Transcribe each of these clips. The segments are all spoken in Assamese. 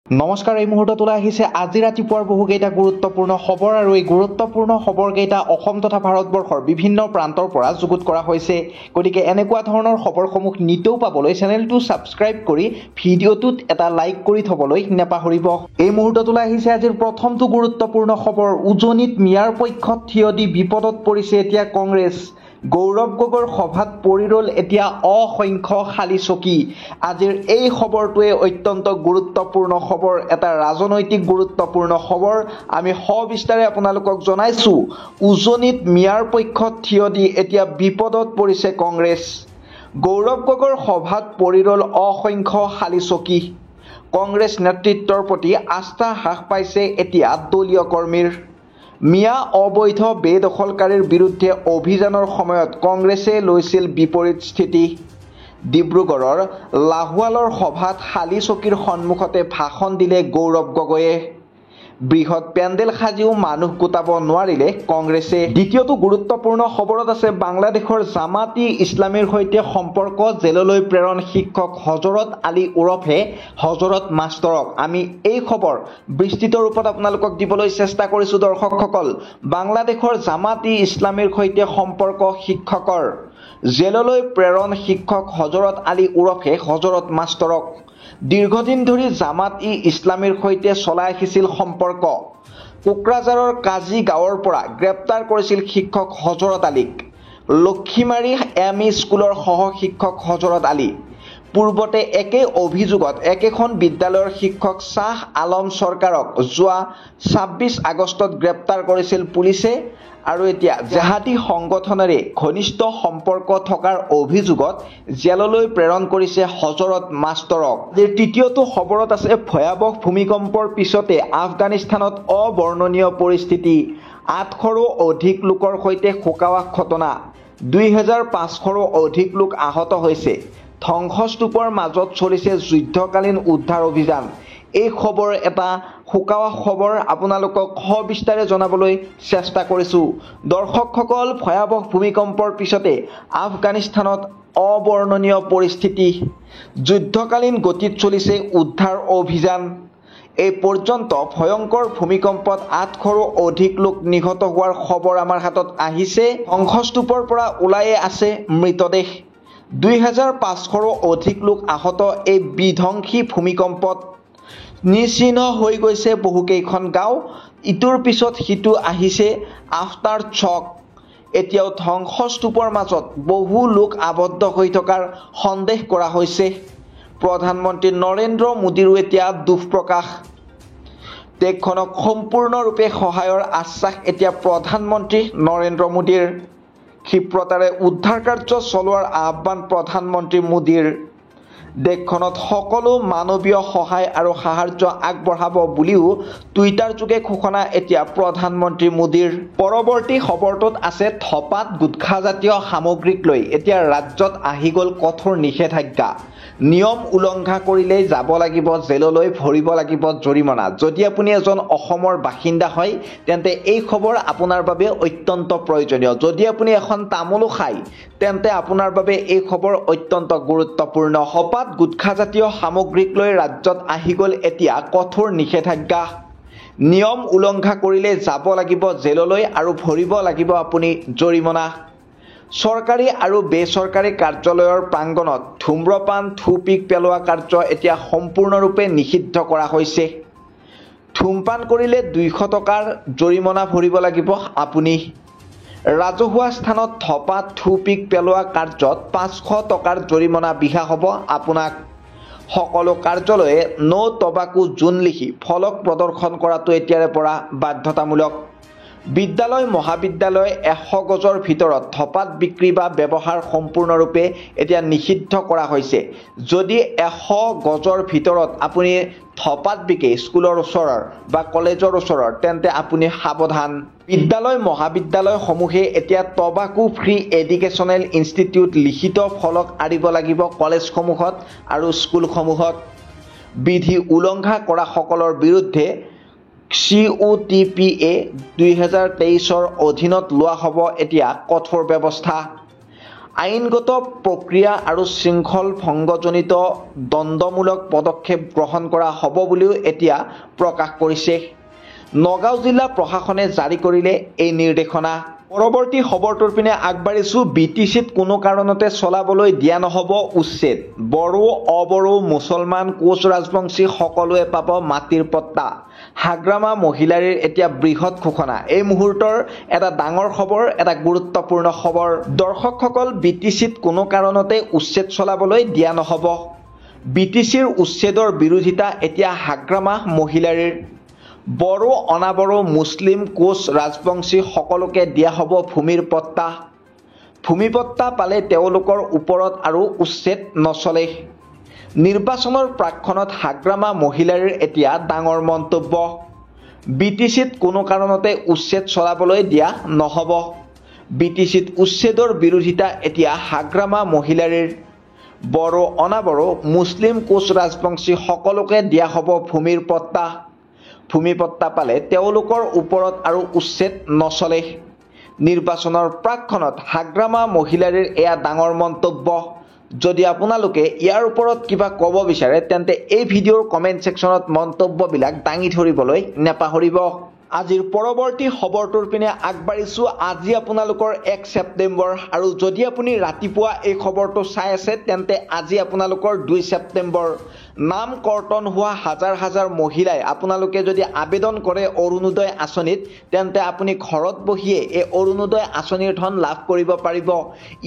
নমস্কাৰ এই মুহূৰ্তত ওলাই আহিছে আজি ৰাতিপুৱাৰ বহুকেইটা গুৰুত্বপূৰ্ণ খবৰ আৰু এই গুৰুত্বপূৰ্ণ খবৰকেইটা অসম তথা ভাৰতবৰ্ষৰ বিভিন্ন প্ৰান্তৰ পৰা যুগুত কৰা হৈছে গতিকে এনেকুৱা ধৰণৰ খবৰসমূহ নিতৌ পাবলৈ চেনেলটো ছাবস্ক্ৰাইব কৰি ভিডিঅ'টোত এটা লাইক কৰি থবলৈ নাপাহৰিব। এই মুহূৰ্তত ওলাই আহিছে আজিৰ প্ৰথমটো গুৰুত্বপূৰ্ণ খবৰ। উজনিত মিয়াৰ পক্ষত থিয় দি বিপদত পৰিছে এতিয়া কংগ্ৰেছ। গৌৰৱ গগৈৰ সভাত পৰি ৰ'ল এতিয়া অসংখ্য খালী চকী। আজিৰ এই খবৰটোৱে অত্যন্ত গুৰুত্বপূৰ্ণ খবৰ, এটা ৰাজনৈতিক গুৰুত্বপূৰ্ণ খবৰ আমি সবিস্তাৰে আপোনালোকক জনাইছোঁ। উজনিত মিয়াৰ পক্ষত থিয় দি এতিয়া বিপদত পৰিছে কংগ্ৰেছ। গৌৰৱ গগৈৰ সভাত পৰি ৰ'ল অসংখ্য খালী চকী। কংগ্ৰেছ নেতৃত্বৰ প্ৰতি আস্থা হ্ৰাস পাইছে এতিয়া দলীয় কৰ্মীৰ। মিয়া অবৈধ বেদখলকাৰীৰ বিৰুদ্ধে অভিযানৰ সময়ত কংগ্ৰেছে লৈছিল বিপৰীত স্থিতি। ডিব্ৰুগড়ৰ লাহোৱালৰ সভাত খালী চকীৰ সন্মুখতে ভাষণ দিলে গৌৰৱ গগৈয়ে। বৃহৎ পেণ্ডেল সাজিও মানুহ গোটাব নোৱাৰিলে কংগ্ৰেছে। দ্বিতীয়টো গুৰুত্বপূৰ্ণ খবৰত আছে বাংলাদেশৰ জামাত-ই ইছলামীৰ সৈতে সম্পৰ্ক, জেললৈ প্ৰেৰণ শিক্ষক হজৰত আলী ওৰফে হজৰত মাষ্টৰক। আমি এই খবৰ বিস্তৃত ৰূপত আপোনালোকক দিবলৈ চেষ্টা কৰিছোঁ দৰ্শকসকল। বাংলাদেশৰ জামাত-ই ইছলামীৰ সৈতে সম্পৰ্ক শিক্ষকৰ, জেললৈ প্ৰেৰণ শিক্ষক হজৰত আলী ওৰফে হজৰত মাষ্টৰক। দীৰ্ঘদিন ধৰি জামাত-ই ইছলামীৰ সৈতে চলাই আহিছিল সম্পৰ্ক। কোকৰাঝাৰৰ কাজি গাঁৱৰ পৰা গ্ৰেপ্তাৰ কৰিছিল শিক্ষক হজৰত আলীক। লক্ষীমাৰী এম.ই. স্কুলৰ সহ শিক্ষক হজৰত আলী। পূৰ্বতে একে অভিযোগত একেখন বিদ্যালয়ৰ শিক্ষক শ্বাহ আলম চৰকাৰক যোৱা ২৬ আগষ্টত গ্ৰেপ্তাৰ কৰিছিল পুলিচে আৰু এতিয়া জেহাদী সংগঠনেৰে ঘনিষ্ঠ সম্পৰ্ক থকাৰ অভিযোগত জেললৈ প্ৰেৰণ কৰিছে হজৰত মাষ্টৰক। তৃতীয়টো খবৰত আছে ভয়াৱহ ভূমিকম্পৰ পিছতে আফগানিস্তানত অবৰ্ণনীয় পৰিস্থিতি। ৮০০ৰো অধিক লোকৰ সৈতে শোকাৱহ ঘটনা। ২৫০০ৰো অধিক লোক আহত হৈছে। ধ্বংসস্তূপৰ মাজত চলিছে যুদ্ধকালীন উদ্ধাৰ অভিযান। এই খবৰ এটা শোকাৱহ খবৰ, আপোনালোকক সবিস্তাৰে জনাবলৈ চেষ্টা কৰিছোঁ। দৰ্শকসকল, ভয়াৱহ ভূমিকম্পৰ পিছতে আফগানিস্তানত অবৰ্ণনীয় পৰিস্থিতি। যুদ্ধকালীন গতিত চলিছে উদ্ধাৰ অভিযান। এই পৰ্যন্ত ভয়ংকৰ ভূমিকম্পত ৮০০ৰো অধিক লোক নিহত হোৱাৰ খবৰ আমাৰ হাতত আহিছে। ধ্বংসস্তূপৰ পৰা ওলাই আছে মৃতদেহ। ২৫০০ৰো অধিক লোক আহত এই বিধ্বংসী ভূমিকম্পত। নিশ্চিহ্ন হৈ গৈছে বহুকেইখন গাঁও। ইটোৰ পিছত সিটো আহিছে আফটাৰ শ্বক। এতিয়াও ধ্বংসস্তূপৰ মাজত বহু লোক আবদ্ধ হৈ থকাৰ সন্দেহ কৰা হৈছে। প্ৰধানমন্ত্ৰী নৰেন্দ্ৰ মোদীৰো এতিয়া দুখ প্ৰকাশ। দেশখনক সম্পূৰ্ণৰূপে সহায়ৰ আশ্বাস এতিয়া প্ৰধানমন্ত্ৰী নৰেন্দ্ৰ মোদীৰ। ক্ষিপ্ৰতাৰে উদ্ধাৰ কাৰ্য চলোৱাৰ আহ্বান প্ৰধানমন্ত্ৰী মোদীৰ। দেশখনত সকলো মানৱীয় সহায় আৰু সাহায্য আগবঢ়াব বুলিও টুইটাৰ যোগে ঘোষণা এতিয়া প্ৰধানমন্ত্ৰী মোদীৰ। পৰৱৰ্তী খবৰটোত আছে ধপাত গুটখাজাতীয় সামগ্ৰীক লৈ এতিয়া ৰাজ্যত আহি গ'ল কঠোৰ নিষেধাজ্ঞা। নিয়ম উলংঘা কৰিলেই যাব লাগিব জেললৈ, ভৰিব লাগিব জৰিমনা। যদি আপুনি এজন অসমৰ বাসিন্দা হয় তেন্তে এই খবৰ আপোনাৰ বাবে অত্যন্ত প্ৰয়োজনীয়। যদি আপুনি এখন তামোলো খায় তেন্তে আপোনাৰ বাবে এই খবৰ অত্যন্ত গুৰুত্বপূৰ্ণ। ধপাত গুটখাজাতীয় সামগ্ৰীক লৈ ৰাজ্যত আহি গ'ল এতিয়া কঠোৰ নিষেধাজ্ঞা। নিয়ম উলংঘা কৰিলে যাব লাগিব জেললৈ আৰু ভৰিব লাগিব আপুনি জৰিমনা। চৰকাৰী আৰু বেচৰকাৰী কাৰ্যালয়ৰ প্ৰাংগণত ধূম্ৰপান, থু-পিক পেলোৱা কাৰ্য এতিয়া সম্পূৰ্ণৰূপে নিষিদ্ধ কৰা হৈছে। ধূমপান কৰিলে ২০০ টকাৰ জৰিমনা ভৰিব লাগিব আপুনি। ৰাজহুৱা স্থানত ধপাত, থু-পিক পেলোৱা কাৰ্যত ৫০০ টকাৰ জৰিমনা বিহা হ'ব আপোনাক। সকলো কাৰ্যালয়ে নো টবাকো জোন লিখি ফলক প্ৰদৰ্শন কৰাটো এতিয়াৰে পৰা বাধ্যতামূলক। বিদ্যালয় মহাবিদ্যালয় ১০০ গজৰ ভিতৰত ধপাত বিক্ৰী বা ব্যৱহাৰ সম্পূৰ্ণৰূপে এতিয়া নিষিদ্ধ কৰা হৈছে। যদি ১০০ গজৰ ভিতৰত আপুনি ধপাত বিকে স্কুলৰ ওচৰৰ বা কলেজৰ ওচৰৰ তেন্তে আপুনি সাৱধান। বিদ্যালয় মহাবিদ্যালয়সমূহে এতিয়া টবাকো ফ্ৰী এডুকেশ্যনেল ইনষ্টিটিউট লিখিত ফলক আঁৰিব লাগিব কলেজসমূহত আৰু স্কুলসমূহত। বিধি উলংঘা কৰা সকলৰ বিৰুদ্ধে COTPA ২০২৩ৰ অধীনত লোৱা হ'ব এতিয়া কঠোৰ ব্যৱস্থা। আইনগত প্ৰক্ৰিয়া আৰু শৃংখল ভংগজনিত দণ্ডমূলক পদক্ষেপ গ্ৰহণ কৰা হ'ব বুলিও এতিয়া প্ৰকাশ কৰিছে নগাঁও জিলা প্ৰশাসনে জাৰি কৰিলে এই নিৰ্দেশনা পৰৱৰ্তী খবৰটোৰ পিনে আগবাঢ়িছো বিটিচিত কোনো কাৰণতে চলাবলৈ দিয়া নহ'ব উচ্ছেদ বড়ো অবড়ো মুছলমান কোচ ৰাজবংশী সকলোৱে পাব মাটিৰ পট্টা হাগ্ৰামা মহিলাৰীৰ এতিয়া বৃহৎ ঘোষণা এই মুহূৰ্তৰ এটা ডাঙৰ খবৰ এটা গুৰুত্বপূৰ্ণ খবৰ দৰ্শকসকল বিটিচিত কোনো কাৰণতে উচ্ছেদ চলাবলৈ দিয়া নহ'ব বিটিচিৰ উচ্ছেদৰ বিৰোধিতা এতিয়া হাগ্ৰামা মহিলাৰীৰ বড়ো অনাবড়ো মুছলিম কোচ ৰাজবংশী সকলোকে দিয়া হ'ব ভূমিৰ পট্টা ভূমিপট্টা পালে তেওঁলোকৰ ওপৰত আৰু উচ্ছেদ নচলে নিৰ্বাচনৰ প্ৰাক্ষণত হাগ্ৰামা মহিলাৰীৰ এতিয়া ডাঙৰ মন্তব্য বিটিচিত কোনো কাৰণতে উচ্ছেদ চলাবলৈ দিয়া নহ'ব বিটিচিত উচ্ছেদৰ বিৰোধিতা এতিয়া হাগ্ৰামা মহিলাৰীৰ বড়ো অনাবড়ো মুছলিম কোচ ৰাজবংশী সকলোকে দিয়া হ'ব ভূমিৰ পট্টা ভূমিপট্টা পালে তেওঁলোকৰ ওপৰত আৰু উচ্ছেদ নচলে নিৰ্বাচনৰ প্ৰাক্ষণত হাগ্ৰামা মহিলাৰীৰ এয়া ডাঙৰ মন্তব্য যদি আপোনালোকে ইয়াৰ ওপৰত কিবা ক'ব বিচাৰে তেন্তে এই ভিডিঅ'ৰ কমেণ্ট ছেকশ্যনত মন্তব্যবিলাক দাঙি ধৰিবলৈ নেপাহৰিব আজিৰ পৰৱৰ্তী খবৰটোৰ পিনে আগবাঢ়িছো আজি আপোনালোকৰ 1 ছেপ্টেম্বৰ আৰু যদি আপুনি ৰাতিপুৱা এই খবৰটো চাই আছে তেন্তে আজি আপোনালোকৰ 2 ছেপ্টেম্বৰ নাম কৰ্তন হোৱা হাজাৰ হাজাৰ মহিলাই আপোনালোকে যদি আবেদন কৰে অৰুণোদয় আঁচনিত তেন্তে আপুনি ঘৰত বহিয়ে এই অৰুণোদয় আঁচনিৰ ধন লাভ কৰিব পাৰিব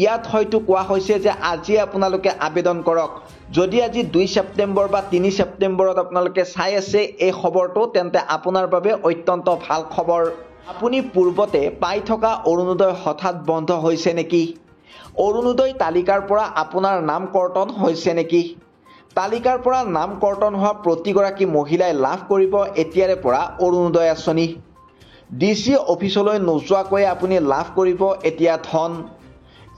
ইয়াত হয়তো কোৱা হৈছে যে আজি আপোনালোকে আবেদন কৰক যদি আজি 2 ছেপ্টেম্বৰ বা 3 ছেপ্টেম্বৰত আপোনালোকে চাই আছে এই খবৰটো তেন্তে আপোনাৰ বাবে অত্যন্ত ভাল খবৰ আপুনি পূৰ্বতে পাই থকা অৰুণোদয় হঠাৎ বন্ধ হৈছে নেকি অৰুণোদয় তালিকাৰ পৰা আপোনাৰ নাম কৰ্তন হৈছে নেকি তালিকাৰ পৰা নাম কৰ্তন হোৱা প্ৰতিগৰাকী মহিলাই লাভ কৰিব এতিয়াৰে পৰা অৰুণোদয় আঁচনি ডিচি অফিচলৈ নোযোৱাকৈ আপুনি লাভ কৰিব এতিয়া ধন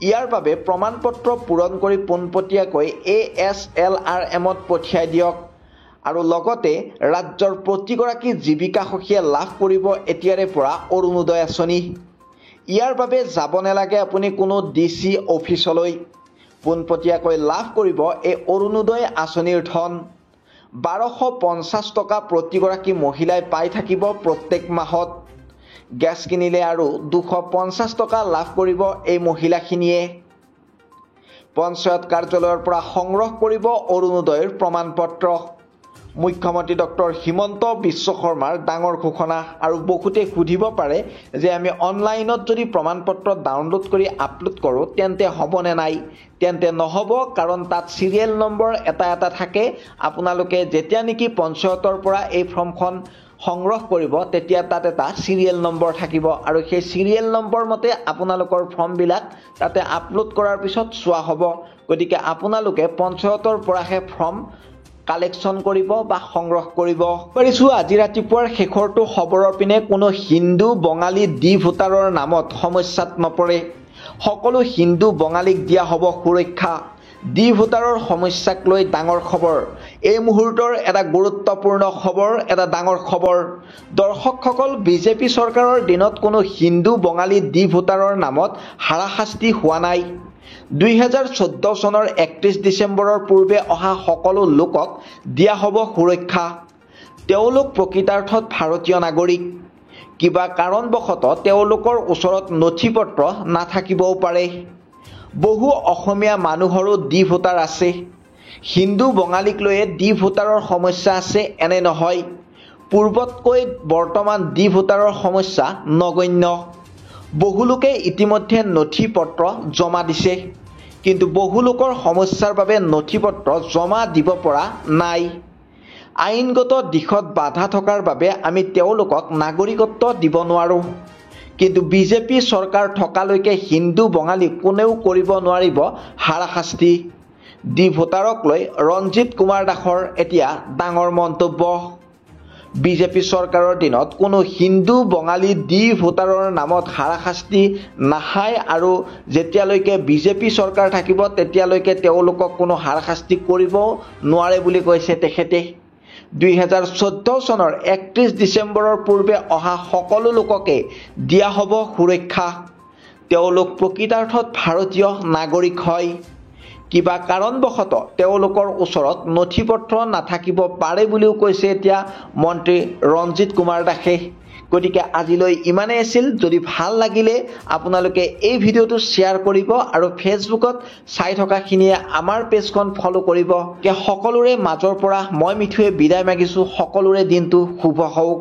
ইয়াৰ বাবে প্ৰমাণপত্ৰ পূৰণ কৰি পোনপটীয়াকৈ ASLRMত পঠিয়াই দিয়ক আৰু লগতে ৰাজ্যৰ প্ৰতিগৰাকী জীৱিকা সখীয়ে লাভ কৰিব এতিয়াৰে পৰা অৰুণোদয় আঁচনি ইয়াৰ বাবে যাব নালাগে আপুনি কোনো ডিচি অফিচলৈ পোনপটীয়াকৈ লাভ কৰিব এই অৰুণোদয় আঁচনিৰ ধন 1250 টকা প্ৰতিগৰাকী মহিলাই পাই থাকিব প্ৰত্যেক মাহত গেছ কিনিলে আৰু 250 টকা লাভ কৰিব এই মহিলাখিনিয়ে পঞ্চায়ত কাৰ্যালয়ৰ পৰা সংগ্ৰহ কৰিব অৰুণোদয়ৰ প্ৰমাণপত্ৰ মুখ্যমন্ত্ৰী ডক্টৰ হিমন্ত বিশ্ব শৰ্মাৰ ডাঙৰ ঘোষণা আৰু বহুতে সুধিব পাৰে যে আমি অনলাইনত যদি প্ৰমাণপত্ৰ ডাউনলোড কৰি আপলোড কৰোঁ তেন্তে হ'বনে নাই তেন্তে নহ'ব কাৰণ তাত সিৰিয়েল নম্বৰ এটা থাকে আপোনালোকে যেতিয়া নেকি পঞ্চায়তৰ পৰা এই ফৰ্মখন সংগ্ৰহ কৰিব তেতিয়া তাত এটা সিৰিয়েল নম্বৰ থাকিব আৰু সেই সিৰিয়েল নম্বৰ মতে আপোনালোকৰ ফৰ্মবিলাক তাতে আপলোড কৰাৰ পিছত চোৱা হ'ব গতিকে আপোনালোকে পঞ্চায়তৰ পৰাহে ফৰ্ম কালেকশ্যন কৰিব বা সংগ্ৰহ কৰিব পাৰিছো আজি ৰাতিপুৱাৰ শেষৰটো খবৰৰ পিনে কোনো হিন্দু বঙালী ডি ভোটাৰৰ নামত সমস্যাত নপৰে সকলো হিন্দু বঙালীক দিয়া হ'ব সুৰক্ষা ডি ভোটাৰৰ সমস্যাক লৈ ডাঙৰ খবৰ এই মুহূৰ্তৰ এটা গুৰুত্বপূৰ্ণ খবৰ এটা ডাঙৰ খবৰ দৰ্শকসকল বিজেপি চৰকাৰৰ দিনত কোনো হিন্দু বঙালী ডি ভোটাৰৰ নামত হাৰাশাস্তি হোৱা নাই 2014 চনৰ 31 ডিচেম্বৰৰ পূৰ্বে অহা সকলো লোকক দিয়া হ'ব সুৰক্ষা তেওঁলোক প্ৰকৃতাৰ্থত ভাৰতীয় নাগৰিক কিবা কাৰণবশতঃ তেওঁলোকৰ ওচৰত নথিপত্ৰ নাথাকিবও পাৰে বহু অসমীয়া মানুহৰো ডি ভোটাৰ আছে হিন্দু বঙালীক লৈয়ে ডি ভোটাৰৰ সমস্যা আছে এনে নহয় পূৰ্বতকৈ বৰ্তমান ডি ভোটাৰৰ সমস্যা নগণ্য বহু লোকে ইতিমধ্যে নথিপত্ৰ জমা দিছে কিন্তু বহু লোকৰ সমস্যাৰ বাবে নথিপত্ৰ জমা দিব পৰা নাই আইনগত দিশত বাধা থকাৰ বাবে আমি তেওঁলোকক নাগৰিকত্ব দিব নোৱাৰোঁ কিন্তু বিজেপি চৰকাৰ থকালৈকে হিন্দু বঙালী কোনেও কৰিব নোৱাৰিব হাৰাশাস্তি ডি ভোটাৰক লৈ ৰঞ্জিত কুমাৰ দাসৰ এতিয়া ডাঙৰ মন্তব্য বিজেপি চৰকাৰৰ দিনত কোনো হিন্দু বঙালী ডি ভোটাৰৰ নামত হাৰাশাস্তি নাখায় আৰু যেতিয়ালৈকে বিজেপি চৰকাৰ থাকিব তেতিয়ালৈকে তেওঁলোকক কোনো হাৰাশাস্তি কৰিব নোৱাৰে বুলি কৈছে তেখেতে 2014 চনৰ 31 ডিচেম্বৰৰ পূৰ্বে অহা সকলো লোককে দিয়া হ'ব সুৰক্ষা তেওঁলোক প্ৰকৃতাৰ্থত ভাৰতীয় নাগৰিক হয়। কিবা কাৰণবশতঃ তেওঁলোকৰ ওচৰত নথি পত্ৰ নাথাকিব পাৰে বুলিও কৈছে এতিয়া মন্ত্ৰী ৰঞ্জিত কুমাৰ দাসে। গতিকে আজিলৈ ইমানেই আছিল। যদি ভাল লাগিলে আপোনালোকে এই ভিডিঅ'টো শ্বেয়াৰ কৰিব আৰু ফেচবুকত চাই থকাখিনিয়ে আমাৰ পেজখন ফ'ল' কৰিব। সকলোৰে মাজৰ পৰা মই মিঠুৱে বিদায় মাগিছোঁ। সকলোৰে দিনটো শুভ হওক।